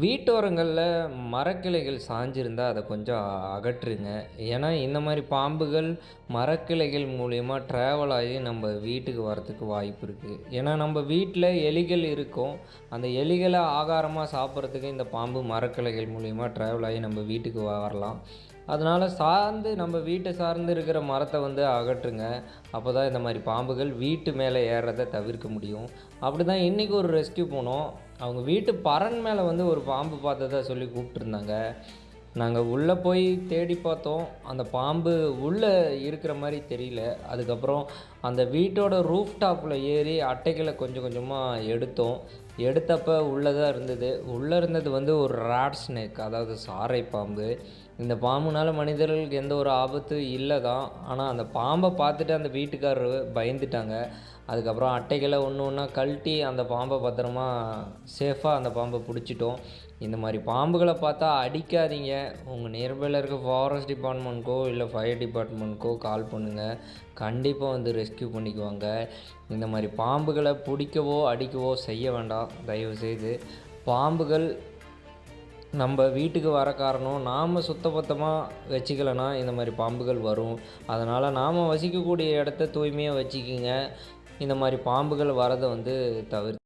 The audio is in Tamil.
வீட்டோரங்களில் மரக்கிளைகள் சாஞ்சிருந்தா அதை கொஞ்சம் அகற்றுங்க. ஏன்னா இந்த மாதிரி பாம்புகள் மரக்கிளைகள் மூலயமா ட்ராவல் ஆகி நம்ம வீட்டுக்கு வரத்துக்கு வாய்ப்பு இருக்குது. ஏன்னா நம்ம வீட்டில் எலிகள் இருக்கும். அந்த எலிகளை ஆகாரமாக சாப்பிட்றதுக்கு இந்த பாம்பு மரக்கிளைகள் மூலயமா ட்ராவல் ஆகி நம்ம வீட்டுக்கு வரலாம். அதனால் நம்ம வீட்டை சார்ந்து இருக்கிற மரத்தை அகற்றுங்க. அப்போ தான் இந்த மாதிரி பாம்புகள் வீட்டு மேலே ஏறுறதை தவிர்க்க முடியும். அப்படி தான் இன்றைக்கி ஒரு ரெஸ்க்யூ போனோம். அவங்க வீட்டு பரண் மேலே ஒரு பாம்பு பார்த்ததா சொல்லி கூப்பிட்டுருந்தாங்க. நாங்கள் உள்ளே போய் தேடி பார்த்தோம். அந்த பாம்பு உள்ளே இருக்கிற மாதிரி தெரியல. அதுக்கப்புறம் அந்த வீட்டோட ரூஃப் டாப்பில் ஏறி அட்டைகளை கொஞ்சம் கொஞ்சமாக எடுத்தோம். எடுத்தப்போ உள்ளே தான் இருந்தது. உள்ளே இருந்தது ஒரு ராட் ஸ்னேக், அதாவது சாரை பாம்பு. இந்த பாம்புனால மனிதர்களுக்கு எந்த ஒரு ஆபத்து இல்லை தான். ஆனால் அந்த பாம்பை பார்த்துட்டு அந்த வீட்டுக்காரர் பயந்துட்டாங்க. அதுக்கப்புறம் அட்டைகளை ஒன்று ஒன்றா கழட்டி அந்த பாம்பை பத்திரமா சேஃபாக அந்த பாம்பை பிடிச்சிட்டோம். இந்த மாதிரி பாம்புகளை பார்த்தா அடிக்காதீங்க. உங்கள் நியர்பையில் இருக்க ஃபாரஸ்ட் டிபார்ட்மெண்ட்க்கோ இல்லை ஃபயர் டிபார்ட்மெண்ட்க்கோ கால் பண்ணுங்கள். கண்டிப்பாக ரெஸ்க்யூ பண்ணிக்குவாங்க. இந்த மாதிரி பாம்புகளை பிடிக்கவோ அடிக்கவோ செய்ய வேண்டாம் தயவுசெய்து. பாம்புகள் நம்ம வீட்டுக்கு வர காரணம் நாம் சுத்தபத்தமாக வச்சுக்கலைன்னா இந்த மாதிரி பாம்புகள் வரும். அதனால் நாம் வசிக்கக்கூடிய இடத்த தூய்மையாக வச்சுக்கிங்க. இந்த மாதிரி பாம்புகள் வரதை தவிர்த்து